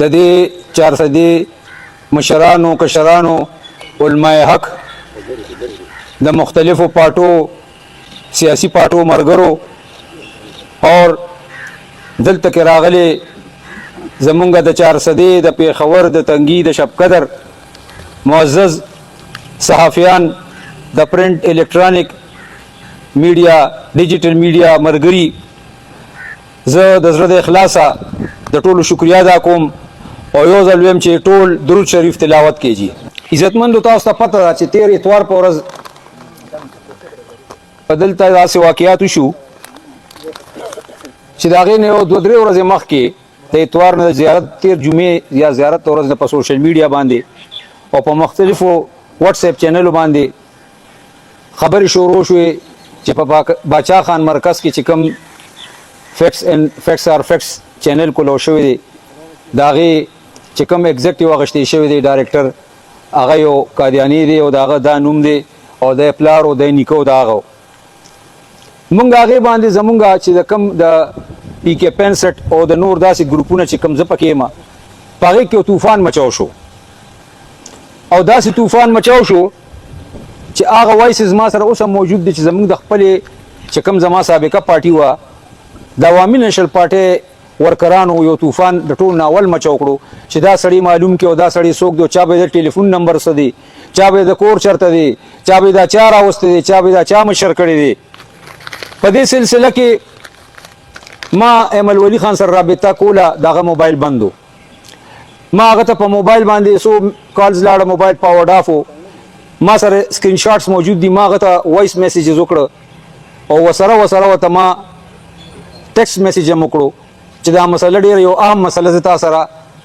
د دې 400 مشرانو کشرانو علماء حق د مختلفو پارټو سیاسی پارټو مرګرو اور دلته کې راغلي زمونږ د 400 د پیښور د تنګي د شب قدر معزز صحافیان د پرنٹ الکترونیک میډیا ډیجیټل میډیا مرګري زه د زړه د اخلاصه د ټولو شکریا ادا کوم او یو ځل ویم چې ټول درود شریف تلاوت کیږي. عزتمندو تاسو ته پته ده چې تیر اتوار په ورځ په دلته داسې واقعات وشو چې د هغې نه یو دوه درې ورځې مخکې د اتوار نه د زیارت تیر جمعې یا زیارت ورځ نه په سوشل میډیا باندې او په مختلفو واتس اپ چینلو باندې خبرې شروع شوې چې په باچا خان مرکز کې چې کوم فیکس چینل کولو شوی دی د هغې چې کوم ایگزیکټیو اخیستی شوی دی ډایرکټر هغه یو قادیاني دی او د هغه دا نوم دی او د پلار او د نیکه د هغه مونږ هغې باندې زمونږ چې د کوم د پی کې 65 او د نور داسې ګروپونه چې کوم زه پکې یم په هغې کې طوفان مچاو شو او داسې طوفان مچاو شو چې هغه وایسز ما سره اوس هم موجود دی چې زمونږ د خپلې چې کوم زما سابقه پارټي وه د عوامي نیشنل پارټۍ ورکرانو یو طوفان د ټول ناول مچاو کړو چې دا سړی معلوم کې او دا سړی څوک دی چا به د ټلیفون نمبر څه دی چا به د کور چرته دی چا به دا چا راوستی دی چا به دا چا مشر کړی دی. په دې سلسله کې ما ایمل ولی خان سره رابطه کوله دغه موبایل بندو ما هغه ته په موبایل باندې سو کالز لاړه موبایل پاورډ آف ما سره سکرین شاټس موجود دي ما هغه ته وایس میسیجز وکړه او وسره ورته ما ټیکسټ میسیج هم وکړو چې دا مسله ډېره یو اهم مسله زه تا سره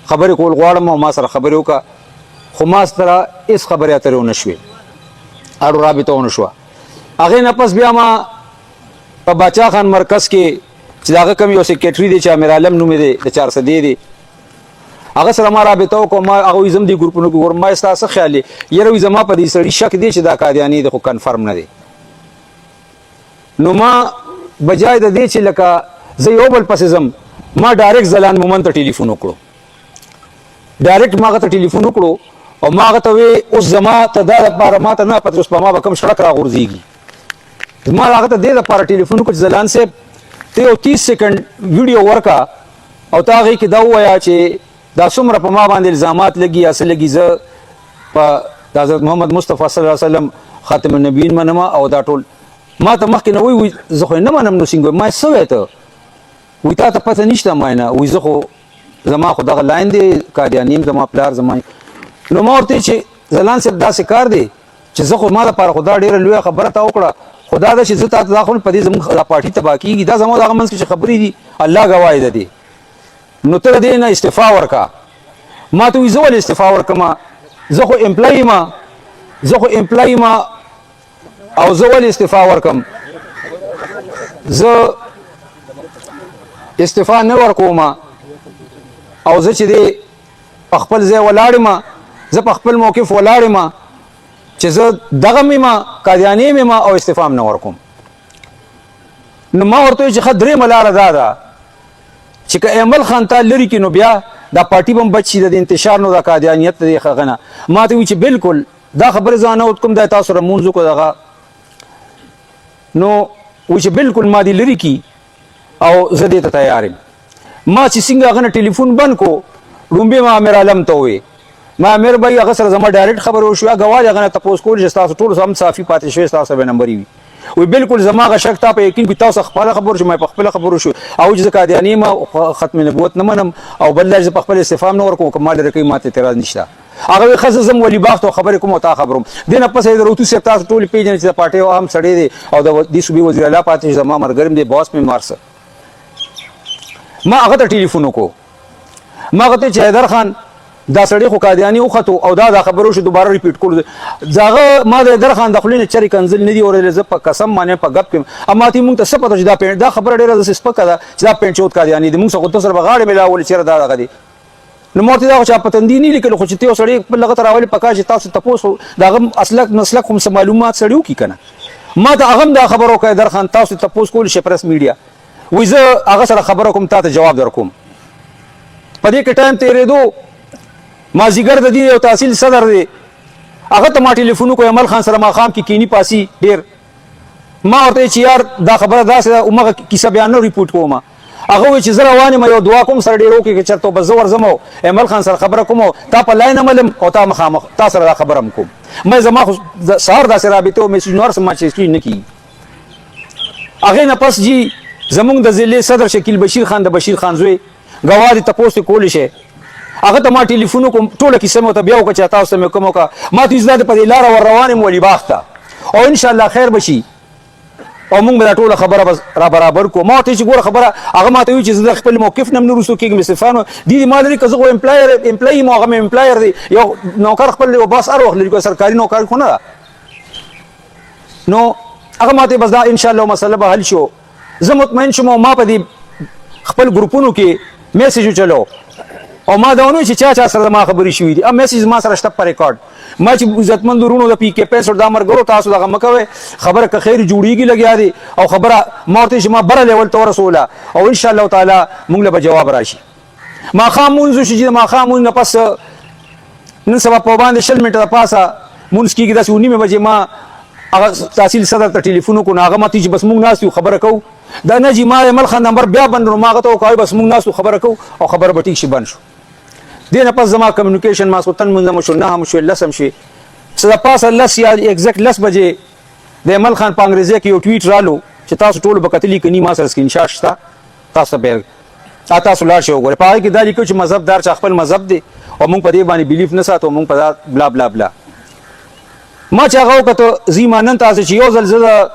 خبرې کول غواړم او ما سره خبرې وکړه خو ما سره هېڅ خبرې اترې ونه شوې اړو رابطه ونه شوه. هغې نه پس بیا ما په باچا خان مرکز کې چې د هغه کوم یو سیکریټري دی چې امیر عالم نومې دی د 400 دی هغه سره ما رابطه وکړه ما هغه وایي زه هم دې ګروپونو کې ګورم ما ستا څه خیال دی یاره وایي زما په دې سړي شک دی چې دا قادیاني دی خو کنفرم نه دی. نو ما بجای د دې چې لکه زه یو بل پسې ځم ما ډایرکټ ځلان مومن ته ټلیفون وکړو ډایرکټ ما هغه ته ټلیفون وکړو او ما هغه ته وې اوس زما ته دا دپاره ما ته نه پته اوس په ما به کوم سړک راغورځېږي ما هغه ته دې دپاره ټلیفون وکړو چې ځلان صاحب ته یو 30 سیکنډ ویډیو ورکړه او ته هغې کې دا ووایه چې دا څومره په ما باندې الزامات لګي یا څه لګي زه په د حضرت محمد مصطفی صلی الله علیه وسلم خاتم النبیین منم او دا ټول ما ته مخکې نه وایي زه خو یې نه منم نو څنګه ما څه وایې ته وایي تا ته پته نشته ما نه وایي زه خو زما خو دغه لاین دی قادیاني زما پلار زما نو ما ورته چې ځلان صاحب داسې کار دی چې زه خو ما دپاره خو دا ډېره لویه خبره تا وکړه خو دا ده چې زه تا ته دا خو په دې زموږ دا پارټي تباه کېږي دا زما دغه منځ کې چې خبرې دي الله ګواه ده دې نو ته د دې نه استعفا ورکړه ما ته وایي زه ولې استعفا ورکړم زه خو امپلای ما او زه ولې استعفا ورکړم زه استعفا نه ورکوم او زه چې دی په خپل ځای ولاړ یم زه په خپل موقف ولاړ یم چې زه دغه م یم قادیاني یم او استعفا هم نه ورکوم. نو ما ورته وایي چې ښه درېیمه لاره دا ده چې که ایمل خان تا لرې کړي نو بیا دا پارټي به هم بچ شي د انتشار نو د قادیانیت د دې هغه نه ما ته وایي چې بالکل دا خبرې زه نه کوم دا تاسو سره مونځ وکړو دغه نو وایي چې بالکل ما دې لرې کړي او زه دې ته تیار یم. ما چې څنګه هغه نه ټلیفون بند کو لومبې ما امیر عالم ته وویې ما امیر بھائی هغه سره زما ډایرکټ خبره وشوه ګواه هغه نه تپوس کول چې ستاسو ټول هم صافي پاتې شوی ستاسو به نمبرې وي وی بالکل زما هغه شک تا په یقین کړي تاسو خپله خبر شو ما په خپله خبر شو او چې زه قادیاني یم ختم نبوت نه منم او بل ځای زه په خپل استعفا نه ورکوم که ما لرې کوي ما ته اعتراض نشته هغه وایي ښه زه ځم ولي باغ ته خبرې کوم او تا خبروم دې نه پس د روتو صاحب تاسو ټولې پېژنئ چې د پارټۍ اهم سړی دی او د دې صوبې وزیر اعلی پاتې زما ملګری دی باس مې مارسه ما هغه ته ټلیفون وکړو ما هغه ته چې حیدر خان دا سړی خو قادیاني وختو او دا خبرو شو دوباره ریپیټ کړو زاغه ما د حیدر خان د خولې نه چرې کنځل نه دي اورېدلې زه په قسم باندې په ګپ کې اما ته مونږ ته څه پته چې دا خبره ډېره داسې سپکه ده چې دا پېنټ چوت قادیاني دی مونږ څه سره به غاړې میلاولې چېرې دا دغه دی نو ما ورته دا خو چا په تندي نه لیکلو خو چې ته یو سړی خپل هغه ته راولې په کار چې تاسو تپوس د هغه اسلک مسلک هم څه معلومات سړی وکړي که نه ما ته هغه هم دا خبره وکړه حیدر خان تاسو تپوس کولی شئ پرس میډیا وایي زه هغه سره خبره کوم تا ته جواب در کوم په دې کې ټایم تېرېدو مازدیګر د دې یو تحصیل صدر دی هغه ته ما ټلیفون وکړ عمل خان سره ماښام کې کینی پاسي ډېر ما ورته چې یار دا خبره داسې ده همغه کیسه بیان نه ریپورټ کوم هغه وایي چې زه روان یم یو دعا کوم سره ډېر وکړي که چېرته به زه ورځم او عمل خان سره خبره کوم او تا په لاین عملم او تا مخامخ تا سره دا خبره هم کوم ما زما خو سهار داسې رابطې او میسیجونه هر څه ما چې نه کېږي هغې نه پس جي زمونږ د ضلع صدر شکیل بشیر خان د بشیر خان زوی ګواه دې تپوس یې کولی شي هغه ته ما ټلیفون وکړم ټوله کیسه مې ورته بیا وکړه چې تاسو ته مې کوم وکړه ما ته ویل زه په دې لاره ور روان یم ولي باغ ته او انشاءالله خیر به شي او موږ به دا ټوله خبره را برابر کړو ما ورته چې ګوره خبره هغه ما ته وایي چې زه د خپل موقف نه هم نه وروستو کېږم استعفا دي ما لري که زه خو امپلایر یم او هغه مې امپلایر دی یو نوکر خپل یو باس هر وخت لري سرکاري نوکر خو نه ده نو هغه ما ته بس دا انشاءالله مسله به حل شو زه مطمئن شوم او ما په دې خپل ګروپونو کې میسیج وچلو او ما دا ونه چې چا سره ما خبرې شوې دي ام میسیج ما سره شته په ریکارډ ما چې عزتمند ورونو د پی کې پیسې دا مرګرو تاسو دغه مکوي خبره که خیر جوړیږي لګیا دي او خبره ما ورته چې ما بره لیول ته ورسوله او ان شاء الله تعالی موږ له جواب راشي ما خامونځ چې ما خامون نه پس نن سبا په باندې شل منټه پاسه مونږ کېږي داسې 9 بجې ما هغه تحصیل صدر ته ټلیفون وکړو هغه ماته چې بس موږ ناست یو خبره کوو دا نه چې ما عمل خان نمبر بیا بند ما هغه ته وکړی بس موږ ناست خبره کوو او خبره به ټیک شي بند شو دې نه پس زما کمیونیکیشن ماسخوتن منظم شو 9 شو 10 شي څه د پاسه 10 یا ایگزیکټ 10 بجې د عمل خان په انګریزي کې یو ټویټ رالو چې تاسو ټول به کتلی کني ما سره سکرین شاټ شته تاسو به تاسو لاړ شئ وګورئ په هغې کې دا لیکو چې مذهب دار چې خپل مذهب دی او موږ په دې باندې بیلیف نه ساتو موږ په دا بلا بلا بلا ما چې هغه وکړه زه ایمانن تاسو چې یو ځل زه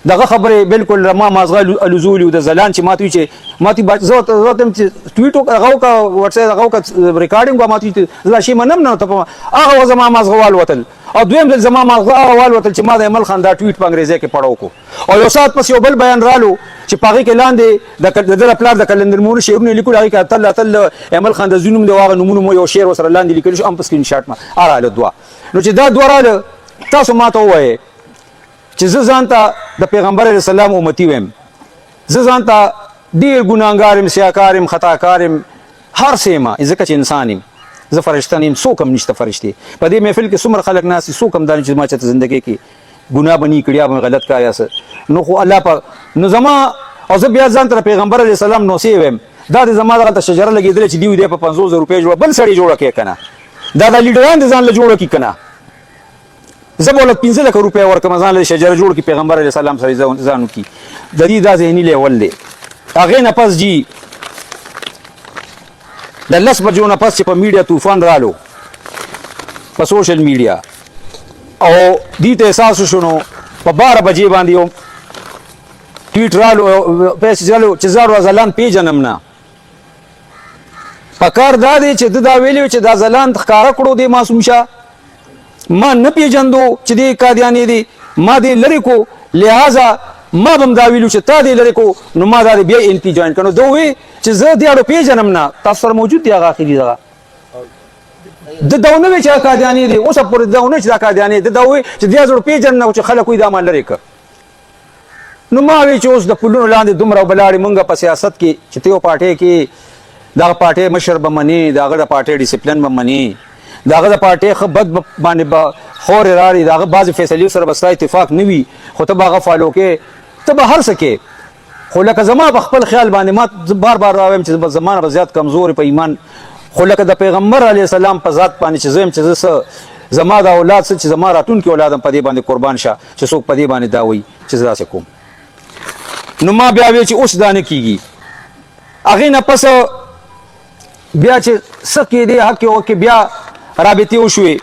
دغه خبرې بالکل ما مازغه الوزولي د زلان چې ماته چې ماته زه ته ټویټ هغه واتس هغه ریکارډینګ ماته زه شي منم نه ته هغه زما مازغه وال وتل او دویم ځل زما مازغه هغه وال وتل چې ما د عمل خان دا ټویټ په انګریزي کې پړاو کو او یو سات پس یو بل بیان رالو چې پاغي کې لاندې د پلان د کلندر مور شعرونه لیکل هغه کې تل عمل خان د زینوم د واغ نمونه مو یو شعر وسره لاندې لیکل شو ام په سکرین شاټ ما اراله دوا نو چې دا دوراله تاسو ماته وایي چې زه ځان ته د پیغمبر علیه السلام امتی ویم زه ځان ته ډېر ګناهګار یم سیاکار یم خطاکار یم هر څه یم ځکه چې انسان یم زه فرشته نه یم څوک هم نشته فرشتې په دې محفل کې څومره خلک ناست دي څوک هم دا نه چې ما چېرته زندګۍ کې ګناه به نه کړي یا به غلط کار یا څه نو خو الله پاک نو زما او زه بیا ځان ته د پیغمبر علیه السلام نوسې ویم دا د زما دغلته شجره لګېدلې چې دوی دی په 500,000 روپۍ جوړه بل سړی جوړه کړي که نه دا د لیډران د ځان له جوړه کړي که نه زه به ولته 15 لکه روپۍ ورکړم ځان له شجره جوړ کړي پیغمبر علیه السلام سره ځان وکړي د دې دا ذهني لیول دی هغې نه پس جي د 10 بجو نه پس چې په میډیا طوفان رالو په سوشل میډیا او دې ته احساس وشو نو په 12 بجې باندې یو ټویټ رالو پیسې رالو چې زه زلان پیژنم نه پکار دا دی چې دا ویلي چې دا زلان ښکاره کړو دی معصوم شاه ما نه پیژندو چې دی قادیانی دی ما دی لري کو لہذا ما بم دا ویلو چې تا دی لري کو نو ما دا بیا انتی جوائن کړو دوی چې زه دی اړو پیژنم نه تاسو سره موجود دی هغه اخیری دغه د داونه چې قادیانی دی اوس پر داونه چې قادیانی دی دوی چې دی زړه پیژنم چې خلک وي دا مال لري ک نو ما وی چې اوس د پلونو لاندې دومره بلاړې مونږه په سیاست کې چې تیو پارټي کې دا پارټي مشر به منی دا غړ پارټي ډیسپلین به منی داغه د پارټي خبرت باندې خور راري داغه بعض فیصلې سره بستا اتفاق نوي خو ته باغه فالو کې ته به هر سکه خو لکه زما په خپل خیال باندې ما بار بار راویم چې زمانه به زیات کمزور په ایمان خو لکه د پیغمبر علی السلام په ذات باندې چې زم چې زما د اولاد چې زما راتونکي اولادم په دې باندې قربان شه چې څوک په دې باندې دا وایي چې زدا څه کوم نو ما بیا وی چې اوس دا نه کیږي هغې نه پس بیا چې څه کېدی حق یې وکړې بیا رابطې وشوې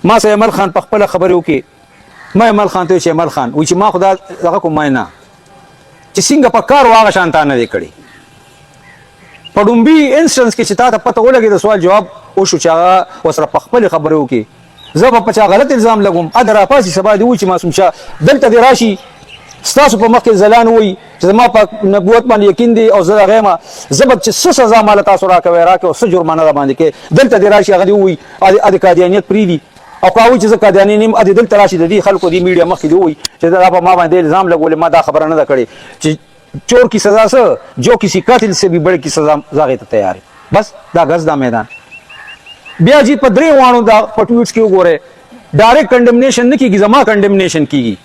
ما سره عمل خان په خپله خبرې وکړې ما عمل خان ته ویل چې عمل خان وایي چې ما خو دا دغه کوم ما نه چې څنګه په کار و هغه شان تا نه دی کړی په ډومبي انسټنس کې چې تا ته پته ولګېد د سوال جواب وشو چې هغه ورسره په خپلې خبرې وکړي زه به په چا غلط الزام لګوم ا د راپاسې سبا دې وایي چې معصوم شاه دلته دې راشي ستاسو په مخ کې زلان وایي چې زما په نبوت باندې یقین دی او زه هغه یم زه به چې څه سزا ماله تاسو راکوئ راکړئ او څه جرمانه را باندې کوې دلته دې راشي هغه دې ووایي ا د قادیانیت پرېږدي او که وایي چې زه قادیاني نه یم ا دې دلته راشي د دې خلکو دې میډیا مخکې دې ووایي چې دا په ما باندې الزام لګولې ما دا خبره نه ده کړې چې چور کی سزا سے جو کسی قاتل سے بھی بڑی کی سزا زاغے ته تیار ہے بس دا غز دا میدان بیا جی په درې وانو دا پټویټس کې وګوره ډایرکټ کنډمنیشن نه کیږي زما کنډمنیشن کیږي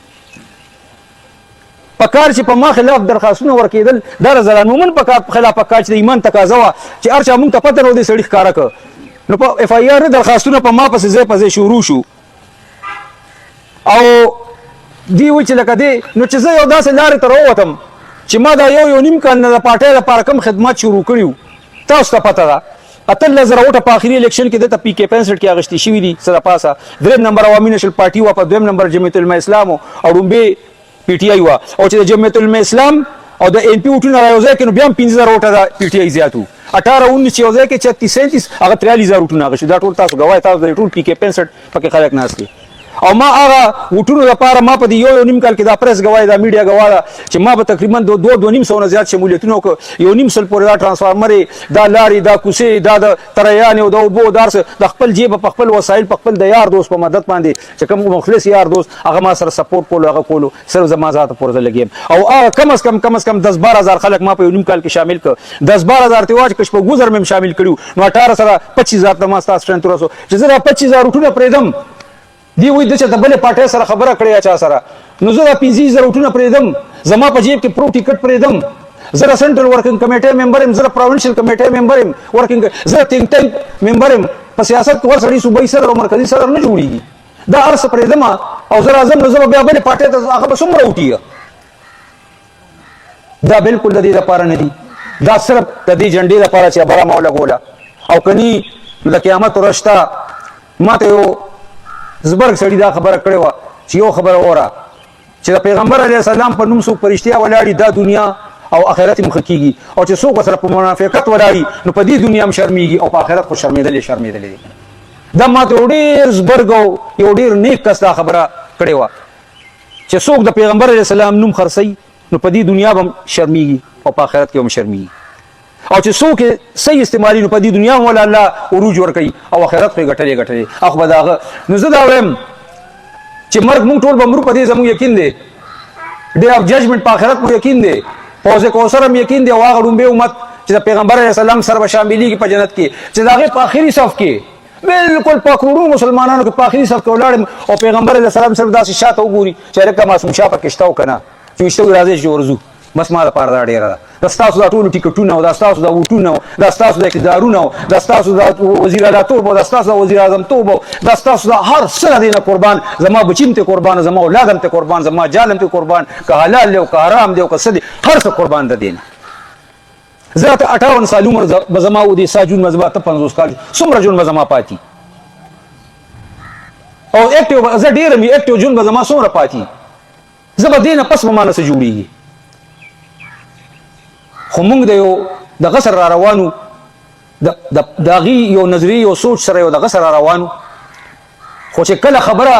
پکار چې په ما خلاف درخواستونه ورکېدل دا رضا المؤمن په خلاف پکار چې د ایمان تقاضا وه چې هر چا مونږ ته پته نه و دې سړي ښکاره کړ نو په اف آی آر درخواستونه په ما پسې ځای په ځای شروع شو او دی وایي چې لکه دی نو چې زه یو داسې لارې ته راووتم چې ما دا یو نیم کال نه د پارټۍ لپاره کوم خدمات شروع کړي تاسو ته پته ده 18,000 ووټه په آخري الیکشن کې دلته پی کې 65 کې اخیستې شوي دي څه دپاسه درېم نمبر عوامي نیشنل پارټي وه په دویم نمبر جمعیت العلماء اسلام او ړومبې پی ټي آی وه او چې د جمعیت العلماء اسلام او د ان پي ووټونه را یو ځای کړي نو بیا هم 15,000 ووټه د پی ټي آی زیات وو 18-19 چې یو ځای کې 36-37 هغه 43,000 ووټونه اخیستي دا ټول تاسو ګواه تاسو د ټول پی کې 65 پکې خلک ناست دي او ما هغه ووټونو لپاره ما په دې یو نیم کال کې دا پریس ګواه دا میډیا ګواه ده چې ما به تقریبا 2.5 نه زیات شمولیتونه وکړه یو نیم سل پورې دا ټرانسفارمرې دا لارې دا کوڅې دا د تریانې او د اوبو دا د خپل جیب په خپل وسایل په خپل د یار دوست په مدد باندې چې کوم مخلص یار دوست هغه ما سره سپورټ کولو هغه کولو صرف زما ذاته پورې لګیم او هغه کم از کم 10-12 خلک ما په یو نیم کال کې شامل کړ 10-12 ته واچ کښ په ګوزر مې شامل کړیو نو 18 سره 25,000 ته ما ستاسو سترنت ورسو چې زه 25,000 وټونه پرېږدم دی وایي د چې د بلې پارټۍ سره خبره کړې چا سره نو زه دا 15,000 وټونه پرېږدم زما په جیب کې پرو ټیکټ پرېږدم زه د سنټرل ورکینګ کمیټې ممبر یم زه د پروینشل کمیټې ممبر یم ورکینګ زه د تھنک ټینک ممبر یم په سیاست کې ور سړي صوبایي صدر او مرکزي صدر نه جوړېږي دا هر څه پرېږدم او زه راځم نو زه به بیا بلې پارټۍ ته هغه به څومره وټي دا بالکل د دې لپاره نه دي دا صرف د دې جنډې لپاره چې بره ما ولګوله او کني د قیامت ورځ شته ما ته یو زبرګ سړي دا خبره کړې وه چې یو خبره وره چې د پیغمبر علیه السلام په نوم څوک په رښتیا ولاړي دا دنیا او آخرت یې مخه کېږي او چې څوک ورسره په منافقت ولاړي نو په دې دنیا هم شرمېږي او په آخرت خو شرمېدلې دي دا ما ته یو ډېر زبرګ او یو ډېر نیک کس دا خبره کړې وه چې څوک د پیغمبر علیه السلام نوم خرڅوي نو په دې دنیا به هم شرمېږي او په آخرت کې هم شرمېږي او چې څوک صحیح استعمالي نو په دې دنیا هم ولا الله عروج ورکوي او آخرت خو یې ګټلې اخ به د هغه نو زه دا وایم چې مرګ مونږ ټول به مرو په دې زموږ یقین دی ډے آف ججمنټ په آخرت مو یقین دی حوض کوثر هم یقین دی او هغه ړومبی امت چې د پیغمبر علیه السلام سره به شاملېږي په جنت کې چې د هغې په آخري صف کې بالکل په کروڑو مسلمانانو کې په آخري صف کې ولاړ او پیغمبر علیه السلام صرف داسې شاته وګوري چې هلکه معصوم شاه پکې شته او که نه چې ویشته وي راځئ چې ورځو بس ما لپاره دا ډېره ده دا ستاسو دا ټولو ټیکټونه او دا ستاسو دا ووټونه او دا ستاسو د اقتدارونه او دا ستاسو د وزیر اعلیتوب او دا ستاسو د وزیر اعظمتوب او دا ستاسو د هر څه د دې نه قربان زما بچي هم ته قربان زما اولاد هم ته قربان زما جال هم ته قربان که حلال دی او که حرام دی او که څه دی هر څه قربان د دې نه زه ته 58 سال عمر به زما ودې سا جون به زما ته 50 کال څومره جون به زما پاتې او اکټیو زه ډېر مې اکټیو جون به زما څومره پاتې زه به دې نه پس به ما نه څه جوړېږي خو مونږ د یو دغه سره را روانو د هغې یو نظریې یو سوچ سره یو دغه سره را روانو خو چې کله خبره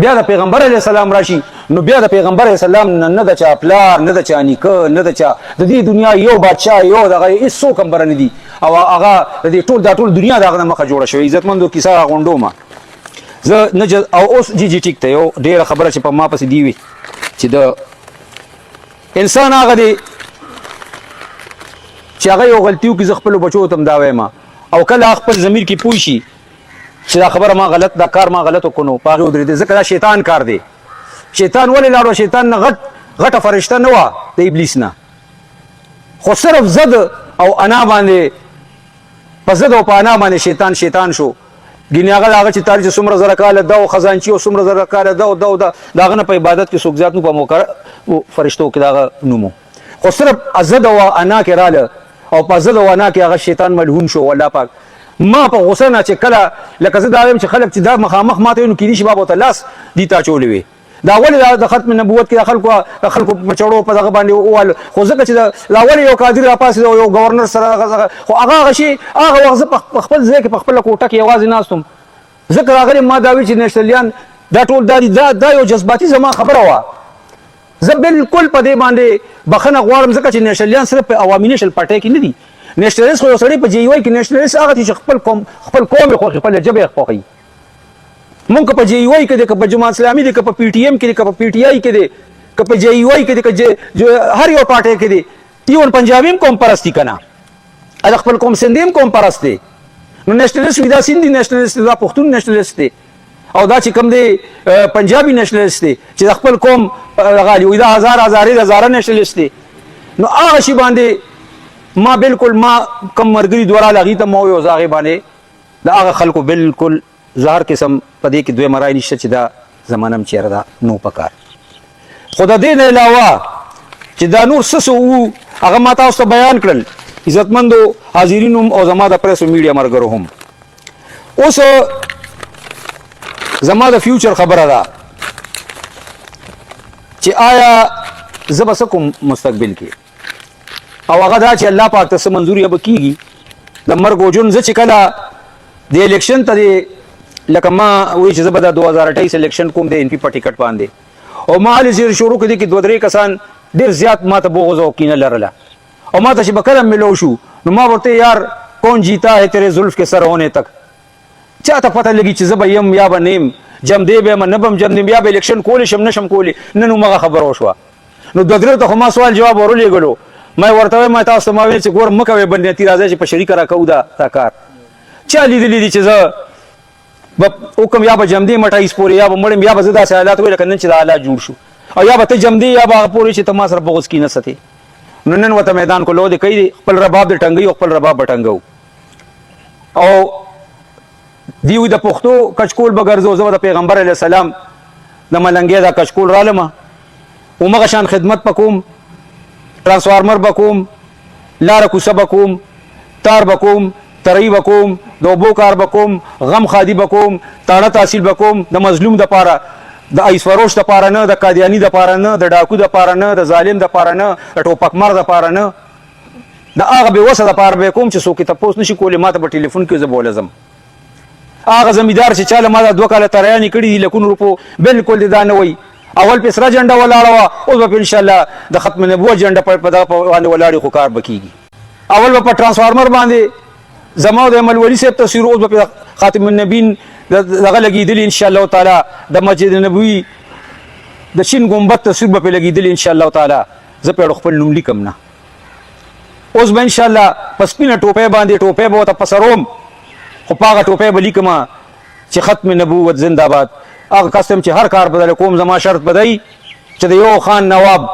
بیا د پیغمبر علیه السلام راشي نو بیا د پیغمبر علیه السلام نه د چا پلار نه د چا نیکه نه د چا د دې دنیا یو بادشاه یو دغه هېڅوک هم بره نه دي او هغه د دې دا ټول دنیا د هغه نه مخه جوړه شوې عزتمندو کیسه غونډو ما زه نه او اوس جی ټیک ته یو ډېره خبره چې په ما پسې دی وي چې د انسان هغه دی چې هغه یو غلطي وکړي زه خپلو بچو ته هم دا وایم او کله خپل ضمیر کې پوه شي چې دا خبره ما غلط دا کار ما غلط وکړو په هغې ودرېدې ځکه دا شیطان کار دی شیطان ولې لاړو شیطان نه غټه فرشته نه وه د ابلیس نه خو صرف زد او انا باندې په زد او په انا باندې شیطان شو ګینې هغه د هغه چې تاریخ څومره زره کاله ده او خزانچي او څومره زره کاله ده او د هغه نه په عبادت کې څوک زیات نو په موقع فرشتو کې د هغه نومو خو صرف زد او انا کې راله او په زد او انا کې هغه شیطان ملعون شو والله پاک ما په غوسه نه چې کله لکه زه دا وایم چې خلک چې دا مخامخ ماته وي نو کیدای شي ما به ورته لاس دي تا اچولی وي دا ولې د ختم نبوت کې د خلکو په چړو په دغه باندې ووهل خو ځکه چې دا ولې یو قادر راپاسېد او یو ګورنر سره خو هغه شي هغه وخت زه په خپل ځای کې په خپله کوټه کې یوازې ناست وم ځکه راغلی ما دا وي چې نیشنلیان دا ټول دا یو جذباتي زما خبره وه زه بالکل په دې باندې بخښنه غواړم ځکه چې نیشنلیان صرف په عوامي نیشنل پارټۍ کې نه دي نیشنلیست خو یو سړی په جی وای کې نیشنلیست هغه دی چې خپل قوم یې خوښوي خپله ژبه یې خوښوي مونږ که په جی وای کې دی که په جماعت اسلامي دی که په پی ټي ایم کې دی که په پی ټي آی کې دی که په جی وای کې دی که هر یو پارټۍ کې دی ایون پنجابي هم قوم پرستی که نه د خپل قوم سندیم قوم پرست دی نو نېشنلست وي دا سیندي نېشنلست دا پښتون نېشنلست دی او دا چې کوم دی پنجابي نېشنلست دی چې د خپل قوم غالي وي دا هزاره نېشنلست دی نو هغه شي باندې ما بالکل ما کم مرګري دواره لغی ته مو یو زاغه باندې دا هغه خلکو بالکل ظاهر قسم پدې کې دوی مرای نشته چې دا زمانم چیرې دا نو پکار خدا دې نه علاوه چې دا نور سسو هغه ما تاسو ته بیان کړل عزتمندو حاضرینو او زما د پریس او میډیا مرګرو هم اوس زما د فیوچر خبره ده چې آیا زه به کوم مستقبل کې او هغه دا چې الله پاک ته منظوري به کیږي د مرګ او جون زه چې کله د الیکشن ته لکه ما وایي چې زه به د 2028 الیکشن کوم د ان پی په ټیکټ باندې او ما هلې چې شروع کړي کې دوه درې کسان ډېر زیات ما ته بغض او کینه لرله او ما ته چې به کله ملو شو نو ما ورته یار کون جیتا ہے تیرے زلف کے سر ہونے تک چا ته پته لګي چې زه به یم یا به نیم جم دی به نه بم جم دی بیا به الیکشن کولی شم نشم کولی نن موږ خبر وشوه نو د درې ته خو ما سوال جواب ورولېږلو ما ورته ما تاسو ما ویل چې ګور مکوې بندیتي راځي چې په شریکه راکو دا کار چا لیدلی دي چې زه حکم یا به جم دی مټایس پورې یا به مړم یا به زه داسې حالات وي لکه نن چې دا حالات جوړ شو او یا به ته جم دی یا به هغه پورې چې ته ما سره بغض کینه ستې نو نن ورته میدان کو لو دی کوي خپل رباب د ټنګي او خپل رباب به ټنګو او دیو د پښتو کچکول به ګرځو زه د پیغمبر علیه السلام د ملنګې دا کچکول رالم او مغه شان خدمت پکوم ترانسفارمر بکوم لار کوسه بکوم تار بکوم تری بکوم د اوبو کار بکوم غم خادي بکوم تاړه تحصیل بکوم د مظلوم د پاره د ایس فروش د پاره نه د قادیانی د پاره نه د ډاکو د پاره نه د ظالم د پاره نه د ټوپک مار د پاره نه د هغه به وسه د پاره به کوم چې څوک ته پوس نشي کولی ماته په ټلیفون کې زبولزم هغه زمیدار چې چاله ما د 2 کاله تریانی کړي لکون روپو بالکل دا نه وای اول په سره جنډه ولاړه او په ان شاء الله د ختم نبوت جنډه په دغه باندې ولاړی خو کار بکیږي اول په ترانسفارمر باندې زما د ملولي صاحب تصویر او په خاتم النبیین دغه لګیدل ان شاء الله تعالی د مسجد نبوي د شین ګمبد تصویر په لګیدل ان شاء الله تعالی زه په خپل نوم لیکم نه اوس به ان شاء الله پس پینه ټوپه باندې ټوپه به ته پسروم خو پاغه ټوپه به لیکم چې ختم نبوت زنده باد هغه قسم چې هر کار بدل کوم زما شرط بدای چې د یو خان نواب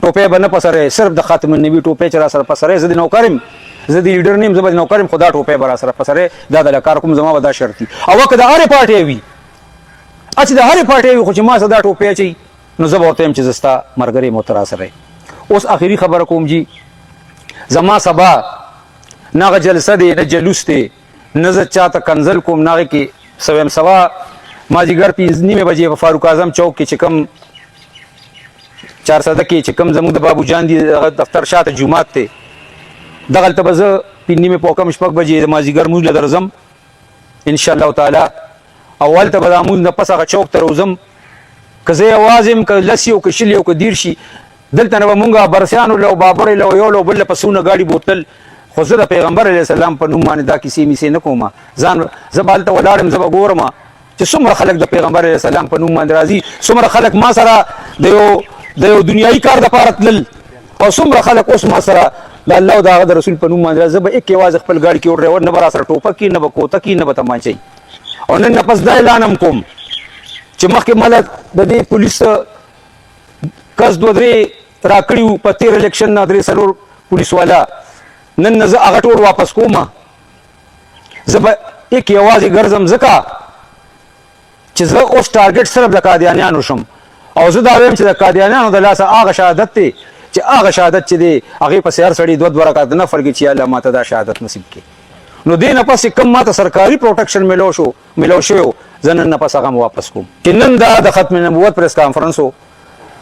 ټوپه به نه پسره صرف د خاتم النبی ټوپه چې را سره پسره زه د نوکرم زه د لیډر نیم زه به نوکرم خدا ټوپه به را سره پسره دا د کار کوم زما ودا شرطي او وکړه د هر پارټي وي اچ د هر پارټي وي خو چې ما صدا ټوپه چي نو زه ورته چې زستا مرګري موترا سره اوس اخیری خبر کوم جی زما سبا ناغه جلسه دی نه جلوس دی نه زه چاته کنزل کوم ناغه کې سویم سوا ماجیګر 5:30 بجې په فاروق اعظم چوک کې چې کم 400 کې چې کم زموږ د بابو جان دی دفتر شاته جمعات ته دغه ته بزه 5:30 په کم شپږ بجې د ماجیګر موږ لدرزم ان شاء الله تعالی اول ته بدامون نه پس هغه چوک ته روزم کزه اوازم ک لسیو ک شلیو ک دیر شي دلته نو مونږه برسیانو له بابر له یو له بل پسونه گاډي بوتل خو زه د پیغمبر علیه السلام په نوم باندې دا کیسې میسې نه کوم ځان زبالته ولاړم زب ګورم چې څومره خلک د پیغمبر علیه السلام په نوم باندې راضي څومره خلک ما سره د یو دنیایي کار د پاره تلل او څومره خلک اوس ما سره د الله او د رسول په نوم باندې زب یک आवाज خپل گاډي کې ور نه برا سره ټوپک کې نه بکوته کې نه بتمانچي او نن پس دا اعلان کوم چې مخکې مل د دې پولیس کس دوه درې راکړیو په تیر الیکشن نه درې سلور پولیس والا نن زه هغه ټول واپس کوم زه به یک आवाज ګرځم زکا چې زه اوس ټارګټ صرف د قادیانیانو شم او زه دا وایم چې د قادیانیانو د لاسه هغه شهادت دی چې هغه شهادت چې دی هغه په سیر سړی دوه رکعات نفل کې چې الله ماته دا شهادت نصیب کړي نو دین پس کم ماته سرکاري پروټیکشن ملو شو زنن نه پس هغه واپس کوم چې نن دا د ختم نبوت پریس کانفرنسو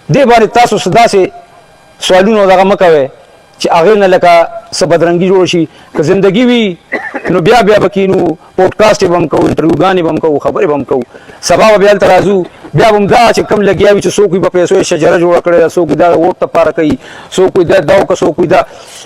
دی باندې تاسو صدا سي سوالونه دغه مکوي چې هغه نه لکه سبدرنګي جوړ شي که زندگی وي نو بیا بکینو پودکاسټ بم کو انټرویوګانی بم کو خبرې بم کو سبا بیا ترازو بیا بم دا چې کم لګیاوي چې څوک په پیسو شجره جوړ کړي څوک دا ووټ ته پاره کوي څوک دا داو که څوک دا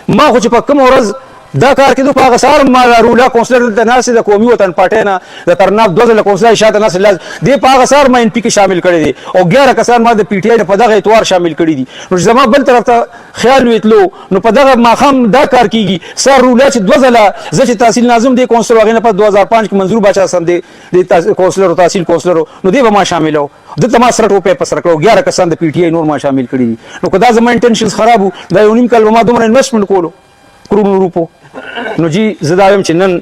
ما خو چې په کوم ورځ دا کار کېدو په هغه سهار ما رولا کونسلر دلته ناست د قومي وطن پارټۍ نه د ترناف 2 ځله کونسلر شاته ناست دې په هغه سهار ما NP کې شامل کړی دی او 11 کسان ما د PTI په دغه اتوار شامل کړي دي نو زما بل طرف ته خیال ویتلو نو په دغه ماښام دا کار کیږي سر رولا چې 2 ځله زه چې تحصیل ناظم دی کونسلر هغې نه په 2005 کې منظور باچا سم دی د کونسلر او تحصیل کونسلر نو دی به ما شامل و دلته ما سره ټوپۍ په سر کړو 11 کسان د PTI نور ما شامل کړي دي نو که دا زما انټنشنز خراب وو دا یو نیم کال به ما دومره انویسټمنټ کولو کرونو روپو نو جی زه دا وایم چې نن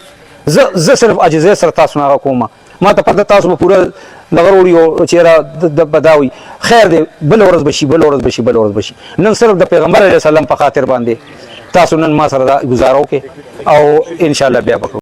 زه صرف عاجزۍ سره تاسو نه هغه کوم ما ته پته تاسو به پوره دغه وړي او چېرې به دا وي خیر دی بله ورځ به شي بله ورځ به شي بله ورځ به شي نن صرف د پیغمبر علیه السلام په خاطر باندې تاسو نن ما سره دا ګزاره وکړئ او انشاءالله بیا به